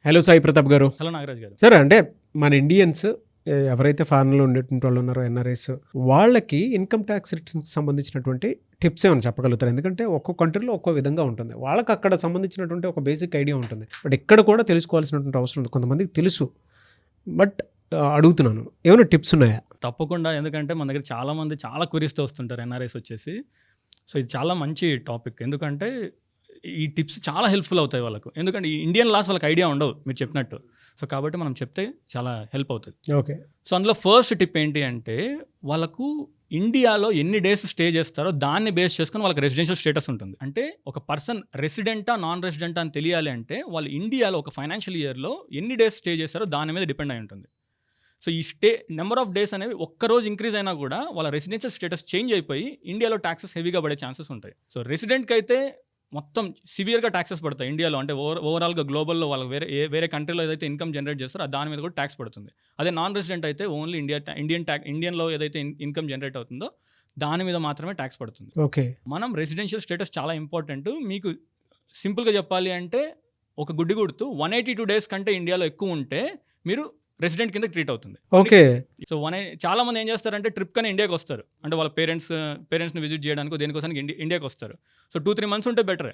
Hello Sai Pratap గారు. Hello Nagaraj గారు. Sir అంటే మన ఇండియన్స్ ఎవరైతే ఫారెన్‌లో ఉండేటువంటి వాళ్ళు ఉన్నారో ఎన్ఆర్ఐస్ వాళ్ళకి ఇన్‌కమ్ టాక్స్ రిటర్న్స్‌కి సంబంధించినటువంటి టిప్స్ ఏమైనా చెప్పగలుగుతారా? ఎందుకంటే ఒక్కో కంట్రీలో ఒక్కో విధంగా ఉంటుంది. వాళ్ళకి అక్కడ సంబంధించినటువంటి ఒక బేసిక్ ఐడియా ఉంటుంది. బట్ ఇక్కడ కూడా తెలుసుకోవాల్సినటువంటి అవసరం ఉంది. కొంతమందికి తెలుసు. బట్ అడుగుతున్నాను. ఏమైనా టిప్స్ ఉన్నాయా? తప్పకుండా. ఎందుకంటే మన దగ్గర చాలామంది చాలా క్వెరీస్‌తో వస్తుంటారు ఎన్ఆర్ఐస్ వచ్చేసి. సో ఇది చాలా మంచి టాపిక్. ఎందుకంటే ఈ టిప్స్ చాలా హెల్ప్‌ఫుల్ అవుతాయి వాళ్ళకు. ఎందుకంటే ఈ ఇండియన్ లాస్ వాళ్ళకి ఐడియా ఉండవు మీరు చెప్పినట్టు. సో కాబట్టి మనం చెప్తే చాలా హెల్ప్ అవుతది. ఓకే. సో అందులో ఫస్ట్ టిప్ ఏంటి అంటే వాళ్ళకు ఇండియాలో ఎన్ని డేస్ స్టే చేస్తారో దాన్ని బేస్ చేసుకొని వాళ్ళకి రెసిడెన్షియల్ స్టేటస్ ఉంటుంది. అంటే ఒక పర్సన్ రెసిడెంటా, నాన్ రెసిడెంటా అని తెలియాలి అంటే వాళ్ళు ఇండియాలో ఒక ఫైనాన్షియల్ ఇయర్‌లో ఎన్ని డేస్ స్టే చేస్తారో దాని మీద డిపెండ్ అయి ఉంటుంది. సో ఈ నెంబర్ ఆఫ్ డేస్ అనేవి ఒక్కరోజు ఇంక్రీజ్ అయినా కూడా వాళ్ళ రెసిడెన్షియల్ స్టేటస్ చేంజ్ అయిపోయి ఇండియాలో ట్యాక్సెస్ హెవీగా పడే ఛాన్సెస్ ఉంటాయి. సో రెసిడెంట్కి అయితే మొత్తం సివియర్గా ట్యాక్సెస్ పడతాయి ఇండియాలో. అంటే ఓవరాల్గా గ్లోబల్లో వాళ్ళకి వేరే కంట్రీలో ఏదైతే ఇన్కమ్ జనరేట్ చేస్తారో దాని మీద కూడా ట్యాక్స్ పడుతుంది. అదే నాన్ రెసిడెంట్ అయితే ఓన్లీ ఇండియన్లో ఏదైతే ఇన్కమ్ జనరేట్ అవుతుందో దాని మీద మాత్రమే ట్యాక్స్ పడుతుంది. ఓకే. మనం రెసిడెన్షియల్ స్టేటస్ చాలా ఇంపార్టెంట్. మీకు సింపుల్గా చెప్పాలి అంటే ఒక గుడ్డి గుర్తు 182 డేస్ కంటే ఇండియాలో ఎక్కువ ఉంటే మీరు రెసిడెంట్ కింద ట్రీట్ అవుతుంది. ఓకే. సో చాలా మంది ఏం చేస్తారంటే ట్రిప్ కానీ ఇండియాకి వస్తారు. అంటే వాళ్ళ పేరెంట్స్ని విజిట్ చేయడానికి దేనికోసానికి ఇండియాకి వస్తారు. సో 2-3 మంత్స్ ఉంటే బెటరే.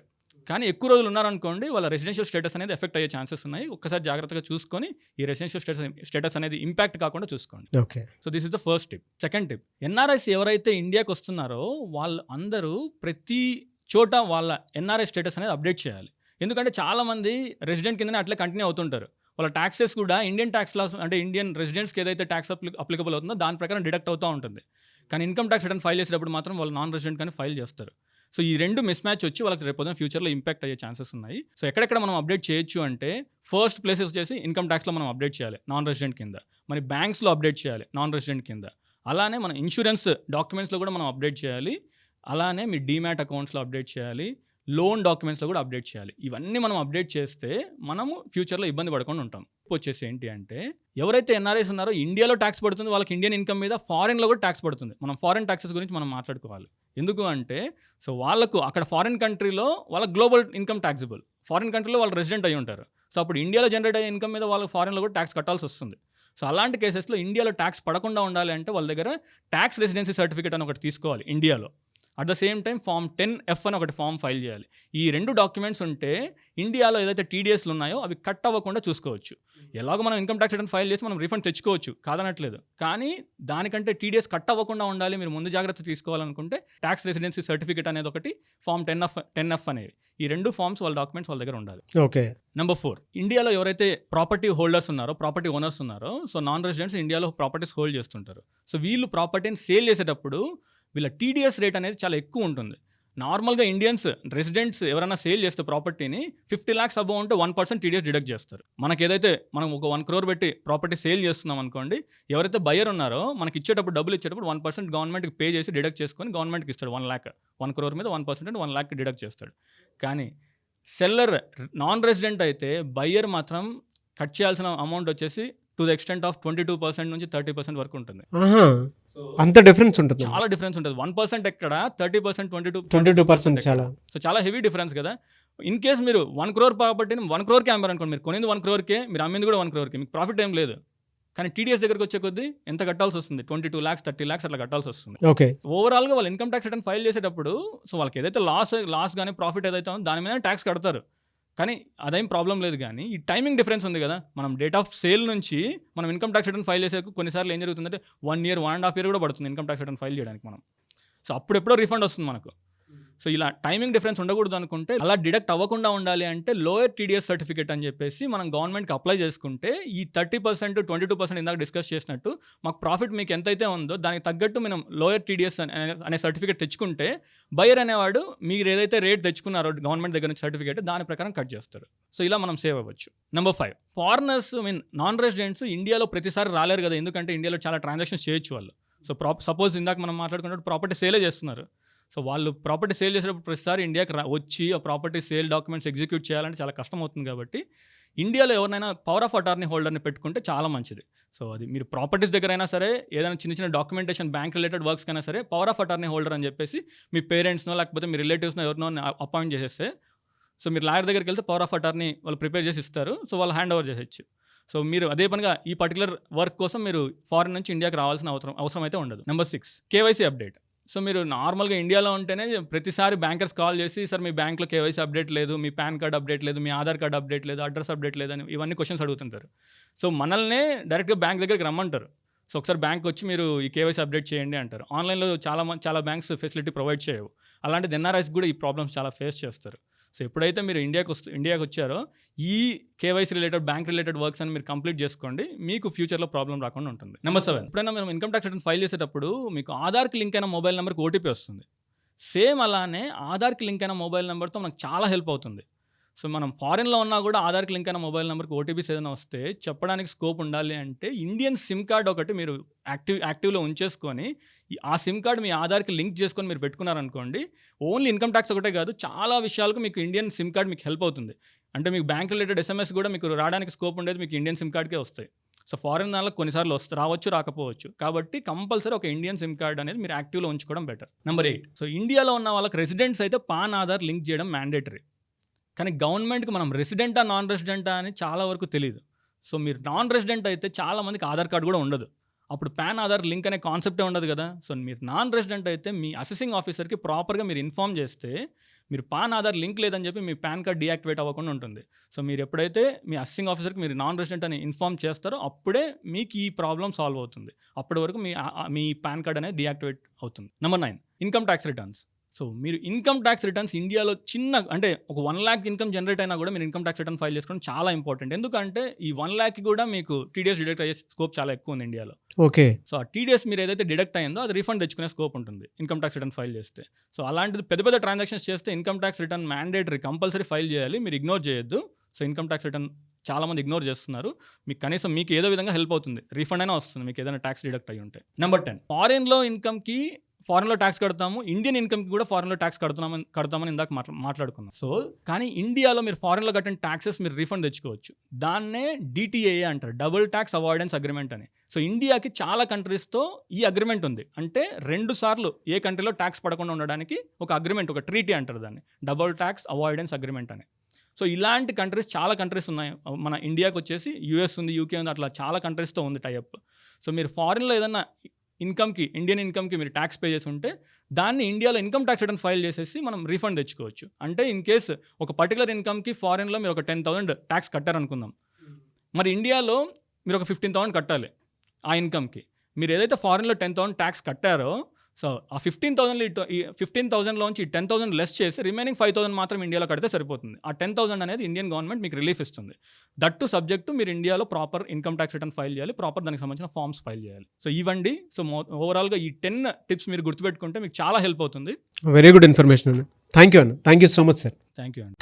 కానీ ఎక్కువ రోజులు ఉన్నారనుకోండి వాళ్ళ రెసిడెన్షియల్ స్టేటస్ అనేది ఎఫెక్ట్ అయ్యే ఛాన్సెస్ ఉన్నాయి. ఒక్కసారి జాగ్రత్తగా చూసుకొని ఈ రెసిడెన్షియల్ స్టేటస్ అనేది ఇంపాక్ట్ కాకుండా చూసుకోండి. Okay. So this is the first tip. Second tip, NRIs ఎవరైతే ఇండియాకి వస్తున్నారో వాళ్ళు అందరూ ప్రతి చోట వాళ్ళ ఎన్ఆర్ఐ స్టేటస్ అనేది అప్డేట్ చేయాలి. ఎందుకంటే చాలామంది రెసిడెంట్ కిందనే అట్లే కంటిన్యూ అవుతుంటారు. వాళ్ళ ట్యాక్సెస్ కూడా ఇండియన్ ట్యాక్స్ లాస్ అంటే ఇండియన్ రెసిడెంట్స్కి ఏదైతే ట్యాక్స్ అప్లికబుల్ అవుతుందో దాని ప్రకారం డిడక్ట్ అవుతూ ఉంటుంది. కానీ ఇన్కమ్ ట్యాక్స్ రిటర్న్ ఫైల్ చేసేటప్పుడు మాత్రం వాళ్ళు నాన్ రెసిడెంట్ కానీ ఫైల్ చేస్తారు. సో ఈ రెండు మిస్ మ్యాచ్ వచ్చి వాళ్ళకి రేపు ఫ్యూచర్లో ఇంపాక్ట్ అయ్యే ఛాన్సెస్ ఉన్నాయి. సో ఎక్కడెక్కడ మనం అప్డేట్ చేయొచ్చు అంటే ఫస్ట్ ప్లేసెస్ వచ్చేసి ఇన్కమ్ ట్యాక్స్లో మనం అప్డేట్ చేయాలి నాన్ రెసిడెంట్ కింద. మరి బ్యాంక్స్లో అప్డేట్ చేయాలి నాన్ రెసిడెంట్ కింద. అలానే మన ఇన్సూరెన్స్ డాక్యుమెంట్స్లో కూడా మనం అప్డేట్ చేయాలి. అలానే మీ డీమ్యాట్ అకౌంట్స్లో అప్డేట్ చేయాలి. లోన్ డాక్యుమెంట్స్లో కూడా అప్డేట్ చేయాలి. ఇవన్నీ మనం అప్డేట్ చేస్తే మనము ఫ్యూచర్లో ఇబ్బంది పడకుండా ఉంటాం. వచ్చేసి ఏంటి అంటే ఎవరైతే ఎన్ఆర్ఐస్ ఉన్నారో ఇండియాలో ట్యాక్స్ పడుతుంది వాళ్ళకి ఇండియన్ ఇన్కమ్ మీద, ఫారెన్లో కూడా ట్యాక్స్ పడుతుంది. మనం ఫారెన్ ట్యాక్సెస్ గురించి మనం మాట్లాడుకోవాలి. ఎందుకు అంటే సో వాళ్ళకు అక్కడ ఫారెన్ కంట్రీలో వాళ్ళ గ్లోబల్ ఇన్కమ్ ట్యాక్సిబుల్, ఫారెన్ కంట్రీలో వాళ్ళు రెసిడెంట్ అయ్యి ఉంటారు. సో అప్పుడు ఇండియాలో జనరేట్ అయ్యే ఇన్కమ్ మీద వాళ్ళకి ఫారెన్లో కూడా ట్యాక్స్ కట్టాల్సి వస్తుంది. సో అలాంటి కేసెస్లో ఇండియాలో ట్యాక్స్ పడకుండా ఉండాలి అంటే వాళ్ళ దగ్గర ట్యాక్స్ రెసిడెన్సీ సర్టిఫికేట్ అని ఒకటి తీసుకోవాలి ఇండియాలో. At the same time form 10F అని ఒకటి ఫామ్ ఫైల్ చేయాలి. ఈ 2 డాక్యుమెంట్స్ ఉంటే ఇండియాలో ఏదైతే టీడీఎస్లు ఉన్నాయో అవి కట్ అవ్వకుండా చూసుకోవచ్చు. ఎలాగో మనం ఇన్కమ్ ట్యాక్స్ రిటర్న్ ఫైల్ చేసి మనం రీఫండ్ తెచ్చుకోవచ్చు, కాదనట్లేదు. కానీ దానికంటే టీడీఎస్ కట్ అవ్వకుండా ఉండాలి, మీరు ముందు జాగ్రత్త తీసుకోవాలనుకుంటే ట్యాక్స్ రెసిడెన్సీ సర్టిఫికేట్ అనేది ఒకటి, ఫామ్ 10F అనేవి. ఈ 2 ఫామ్స్ వాళ్ళ డాక్యుమెంట్స్ వాళ్ళ దగ్గర ఉండాలి. ఓకే. నెంబర్ 4, ఇండియాలో ఎవరైతే ప్రాపర్టీ హోల్డర్స్ ఉన్నారో, ప్రాపర్టీ ఓనర్స్ ఉన్నారో, సో నాన్ రెసిడెంట్స్ ఇండియాలో ప్రాపర్టీస్ హోల్డ్ చేస్తుంటారు. సో వీళ్ళు ప్రాపర్టీని సేల్ చేసేటప్పుడు వీళ్ళ టీడీఎస్ రేట్ అనేది చాలా ఎక్కువ ఉంటుంది. నార్మల్గా ఇండియన్స్ రెసిడెంట్స్ ఎవరైనా సేల్ చేస్తే ప్రాపర్టీని 50 lakhs అబౌవ్ ఉంటే 1% టీడీఎస్ డిడక్ట్ చేస్తారు. మనకి ఏదైతే మనం ఒక 1 crore పెట్టి ప్రాపర్టీ సేల్ చేస్తున్నాం అనుకోండి, ఎవరైతే బయర్ ఉన్నారో మనకి ఇచ్చేటప్పుడు డబ్బులు ఇచ్చేటప్పుడు 1% గవర్నమెంట్కి పే చేసి డిడక్ట్ చేసుకొని గవర్నమెంట్కి ఇస్తాడు. 1 lakh 1 crore మీద 1% అంటే 1 lakh డిడక్ట్ చేస్తాడు. కానీ సెల్లర్ నాన్ రెసిడెంట్ అయితే బయ్యర్ మాత్రం కట్ చేయాల్సిన అమౌంట్ వచ్చేసి టు ద ఎక్స్టెంట్ ఆఫ్ 22% నుంచి 30% వరకు ఉంటుంది. అంత డిఫరెన్స్ ఉంటుంది. చాలా డిఫరెన్స్ ఉంటుంది. 1% ఎక్కడ, 30%, 22% చాలా. సో చాలా హెవీ డిఫరెన్స్ కదా. ఇన్ కేస్ మీరు 1 crore ప్రాపర్టీని 1 crore అమ్మారు అనుకోండి, మీరు కొనింది 1 crore, మీరు అమ్మింది కూడా 1 crore, మీకు ప్రాఫిట్ ఏం లేదు. కానీ టీడీఎస్ దగ్గరకు వచ్చే కొద్దీ ఎంత కట్టాల్సి వస్తుంది? 22 lakhs, 30 lakhs అట్లా కట్టాల్సి వస్తుంది. ఓకే. ఓవరాల్గా వాళ్ళు ఇన్కమ్ ట్యాక్స్ రిటర్న్ ఫైల్ చేసేటప్పుడు సో వాళ్ళకి ఏదైతే లాస్ కానీ ప్రాఫిట్ ఏదైతే ఉందో దాని మీద ట్యాక్స్ కడతారు. కానీ అదేం ప్రాబ్లం లేదు. కానీ ఈ టైమింగ్ డిఫరెన్స్ ఉంది కదా, మనం డేట్ ఆఫ్ సేల్ నుంచి మనం ఇన్కమ్ ట్యాక్స్ రిటర్న్ ఫైల్ చేసే కొన్నిసార్లు ఏం జరుగుతుందంటే 1 year, 1.5 year కూడా పడుతుంది ఇన్కమ్ ట్యాక్స్ రిటర్న్ ఫైల్ చేయడానికి మనం. సో అప్పుడెప్పుడో రిఫండ్ వస్తుంది మనకు. సో ఇలా టైమింగ్ డిఫరెన్స్ ఉండకూడదు అనుకుంటే, అలా డిడక్ట్ అవ్వకుండా ఉండాలి అంటే లోయర్ టీడీఎస్ సర్టిఫికేట్ అని చెప్పేసి మనం గవర్నమెంట్కి అప్లై చేసుకుంటే ఈ 30%, 22% ఇందాక డిస్కస్ చేసినట్టు మాకు ప్రాఫిట్ మీకు ఎంతైతే ఉందో దానికి తగ్గట్టు మనం లోయర్ టీడీఎస్ అనే సర్టిఫికేట్ తెచ్చుకుంటే బయర్ అనేవాడు మీరు ఏదైతే రేట్ తెచ్చుకున్నారో గవర్నమెంట్ దగ్గర నుంచి సర్టిఫికేట్ దాని ప్రకారం కట్ చేస్తారు. సో ఇలా మనం సేవ్ అవ్వచ్చు. నెంబర్ 5, ఫారినర్స్ నాన్ రెసిడెంట్స్ ఇండియాలో ప్రతిసారి రాలేరు కదా, ఎందుకంటే ఇండియాలో చాలా ట్రాన్సాక్షన్స్ చేయొచ్చు వాళ్ళు. సో సపోజ్ ఇందాక మనం మాట్లాడుకున్నట్టు ప్రాపర్టీ సేలే చేస్తున్నారు. సో వాళ్ళు ప్రాపర్టీ సేల్ చేసేటప్పుడు ప్రతిసారి ఇండియాకి వచ్చి ఆ ప్రాపర్టీ సేల్ డాక్యుమెంట్స్ ఎగ్జిక్యూట్ చేయాలంటే చాలా కష్టం అవుతుంది. కాబట్టి ఇండియాలో ఎవరినైనా పవర్ ఆఫ్ అటార్నీ హోల్డర్ని పెట్టుకుంటే చాలా మంచిది. సో అది మీరు ప్రాపర్టీస్ దగ్గర అయినా సరే, ఏదైనా చిన్న చిన్న డాక్యుమెంటేషన్ బ్యాంక్ రిలేటెడ్ వర్క్స్ అయినా సరే పవర్ ఆఫ్ అటార్నీ హోల్డర్ అని చెప్పేసి మీ పేరెంట్స్నో లేకపోతే మీ రిలేటివ్స్నో ఎవరినో అపాయింట్ చేసేస్తే సో మీరు లాయర్ దగ్గరికి వెళ్తే పవర్ ఆఫ్ అటార్నీ వాళ్ళు ప్రిపేర్ చేసి ఇస్తారు. సో వాళ్ళు హ్యాండ్ ఓవర్ చేయొచ్చు. సో మీరు అదే పనిగా ఈ పర్టికులర్ వర్క్ కోసం మీరు ఫారెన్ నుంచి ఇండియాకి రావాల్సిన అవసరం అయితే ఉండదు. Number 6 KYC update. సో మీరు నార్మల్గా ఇండియాలో ఉంటేనే ప్రతిసారి బ్యాంకర్స్ కాల్ చేసి సార్ మీ బ్యాంక్లో కేవైసీ అప్డేట్ లేదు, మీ పాన్ కార్డ్ అప్డేట్ లేదు, మీ ఆధార్ కార్డ్ అప్డేట్ లేదు, అడ్రస్ అప్డేట్ లేదు అని ఇవన్నీ క్వశ్చన్స్ అడుగుతుంటారు. సో మనల్నే డైరెక్ట్గా బ్యాంక్ దగ్గరికి రమ్మంటారు. సో ఒకసారి బ్యాంక్ వచ్చి మీరు ఈ కేవైసీ అప్డేట్ చేయండి అంటారు. ఆన్లైన్లో చాలా బ్యాంక్స్ ఫెసిలిటీ ప్రొవైడ్ చేయవు. అలాంటిది ఎన్ఆర్ఐస్ కూడా ఈ ప్రాబ్లమ్స్ చాలా ఫేస్ చేస్తారు. సో ఎప్పుడైతే మీరు ఇండియాకి వచ్చారో ఈ KYC related bank related works అని మీరు కంప్లీట్ చేసుకోండి, మీకు ఫ్యూచర్లో ప్రాబ్లం రాకుండా ఉంటుంది. నెంబర్ 7 ఎప్పుడైనా మనం ఇన్కమ్ ట్యాక్స్ రిటర్న్ ఫైల్ చేసేటప్పుడు మీకు ఆధార్కి లింక్ అయిన మొబైల్ నెంబర్కి ఓటీపీ వస్తుంది. సేమ్ అలానే ఆధార్కి లింక్ అయిన మొబైల్ నెంబర్తో మనకు చాలా హెల్ప్ అవుతుంది. సో మనం ఫారెన్లో ఉన్నా కూడా ఆధార్కి లింక్ అయిన మొబైల్ నెంబర్కి ఓటీపీస్ ఏదైనా వస్తే చెప్పడానికి స్కోప్ ఉండాలి అంటే ఇండియన్ సిమ్ కార్డ్ ఒకటి మీరు యాక్టివ్లో ఉంచేసుకొని ఆ సిమ్ కార్డ్ మీ ఆధార్కి లింక్ చేసుకొని మీరు పెట్టుకున్నారనుకోండి, ఓన్లీ ఇన్కమ్ ట్యాక్స్ ఒకటే కాదు చాలా విషయాలకు మీకు ఇండియన్ సిమ్ కార్డ్ మీకు హెల్ప్ అవుతుంది. అంటే మీకు బ్యాంక్ రిలేటెడ్ SMS కూడా మీకు రావడానికి స్కోప్ ఉండేది మీకు ఇండియన్ సిమ్ కార్డ్కే వస్తాయి. సో ఫారెన్ దానిలో కొన్నిసార్లు రావచ్చు రాకపోవచ్చు. కాబట్టి కంపల్సరీ ఒక ఇండియన్ సిమ్ కార్డ్ అనేది మీరు యాక్టివ్లో ఉంచుకోవడం బెటర్. నెంబర్ 8 సో ఇండియాలో ఉన్న వాళ్ళకి రెసిడెంట్స్ అయితే పాన్ ఆధార్ లింక్ చేయడం మ్యాండేటరీ. కానీ గవర్నమెంట్కి మనం రెసిడెంటా నాన్ రెసిడెంటా అని చాలా వరకు తెలియదు. సో మీరు నాన్ రెసిడెంట్ అయితే చాలామందికి ఆధార్ కార్డు కూడా ఉండదు. అప్పుడు పాన్ ఆధార్ లింక్ అనే కాన్సెప్టే ఉండదు కదా. సో మీరు నాన్ రెసిడెంట్ అయితే మీ అసెసింగ్ ఆఫీసర్కి ప్రాపర్గా మీరు ఇన్ఫామ్ చేస్తే మీరు పాన్ ఆధార్ లింక్ లేదని చెప్పి మీ పాన్ కార్డ్ డీయాక్టివేట్ అవ్వకుండా ఉంటుంది. సో మీరు ఎప్పుడైతే మీ అసెసింగ్ ఆఫీసర్కి మీరు నాన్ రెసిడెంట్ అని ఇన్ఫామ్ చేస్తారో అప్పుడే మీకు ఈ ప్రాబ్లం సాల్వ్ అవుతుంది. అప్పటి వరకు మీ పాన్ కార్డ్ అనేది డీయాక్టివేట్ అవుతుంది. Number 9 income tax returns. So మీరు ఇన్కమ్ ట్యాక్స్ రిటర్న్స్ ఇండియాలో అంటే ఒక 1 lakh ఇన్కమ్ జనరేట్ అయినా కూడా మీరు ఇన్కమ్ ట్యాక్స్ రిటర్న్ ఫైల్ చేసుకోవడం చాలా ఇంపార్టెంట్. ఎందుకంటే ఈ 1 lakh కూడా మీకు టీడీఎస్ డిడక్ట్ అయ్యే స్కోప్ చాలా ఎక్కువ ఉంది ఇండియాలో. ఓకే. సో ఆ టీడీఎస్ మీరు ఏదైతే డిడక్ట్ అయిందో అది రీఫండ్ తెచ్చుకునే స్కోప్ ఉంటుంది ఇన్కమ్ ట్యాక్స్ రిటర్న్ ఫైల్ చేస్తే. సో అలాంటిది పెద్ద ట్రాన్సాక్షన్స్ చేస్తే income tax return mandatory compulsory file చేయాలి, మీరు ఇగ్నోర్ చేయొద్దు. సో ఇన్కమ్ ట్యాక్స్ రిటర్న్ చాలామంది ఇగ్నోర్ చేస్తున్నారు. మీకు కనీసం మీకు ఏదో విధంగా హెల్ప్ అవుతుంది, రీఫండ్ అయినా వస్తుంది మీకు ఏదైనా ట్యాక్స్ డిడక్ట్ అయ్యి ఉంటే. నెంబర్ 10 ఫారెన్లో ట్యాక్స్ కడతాము, ఇండియన్ ఇన్కమ్కి కూడా ఫారెన్లో ట్యాక్స్ కడతామని ఇందాక మాట్లాడుకున్నాం. సో కానీ ఇండియాలో మీరు ఫారెన్లో కట్టిన ట్యాక్సెస్ మీరు రీఫండ్ తెచ్చుకోవచ్చు. దాన్నే DTAA అంటారు, డబుల్ ట్యాక్స్ అవాయిడెన్స్ అగ్రిమెంట్ అని. సో ఇండియాకి చాలా కంట్రీస్తో ఈ అగ్రిమెంట్ ఉంది. అంటే 2 సార్లు ఏ కంట్రీలో ట్యాక్స్ పడకుండా ఉండడానికి ఒక అగ్రిమెంట్, ఒక ట్రీటీ అంటారు దాన్ని, డబుల్ ట్యాక్స్ అవాయిడెన్స్ అగ్రిమెంట్ అని. సో ఇలాంటి చాలా కంట్రీస్ ఉన్నాయి. మన ఇండియాకి వచ్చేసి US ఉంది, UK ఉంది, అట్లా చాలా కంట్రీస్తో ఉంది టైఅప్. సో మీరు ఫారెన్లో ఏదన్నా ఇండియన్ ఇన్కమ్కి మీరు ట్యాక్స్ పే చేసి ఉంటే దాన్ని ఇండియాలో ఇన్కమ్ ట్యాక్స్ రిటర్న్ ఫైల్ చేసేసి మనం రీఫండ్ తెచ్చుకోవచ్చు. అంటే ఇన్ కేస్ ఒక పర్టికులర్ ఇన్కమ్కి ఫారెన్లో మీరు ఒక 10,000 ట్యాక్స్ కట్టారనుకుందాం, మరి ఇండియాలో మీరు ఒక 15,000 కట్టాలి ఆ ఇన్కమ్కి. మీరు ఏదైతే ఫారెన్లో 10,000 ట్యాక్స్ కట్టారో సో ఆ 15,000లోంచి 10,000 లెస్ చేసి రిమైనింగ్ 5,000 మాత్రం ఇండియాలో కడితే సరిపోతుంది. ఆ 10,000 అనేది ఇండియన్ గవర్నమెంట్ మీకు రిలీఫ్ ఇస్తుంది. దట్టు సబ్జెక్టు మీరు ఇండియాలో proper income tax return file చేయాలి, ప్రాపర్ దానికి సంబంధించిన ఫార్మ్స్ ఫైల్ చేయాలి. సో ఇవ్వండి. సో ఓవరాల్గా ఈ 10 టిప్స్ మీరు గుర్తుపెట్టుకుంటే మీకు చాలా హెల్ప్ అవుతుంది. వెరీ గుడ్ ఇన్ఫర్మేషన్ అన్న. Thank you so much sir. Thank you అండి.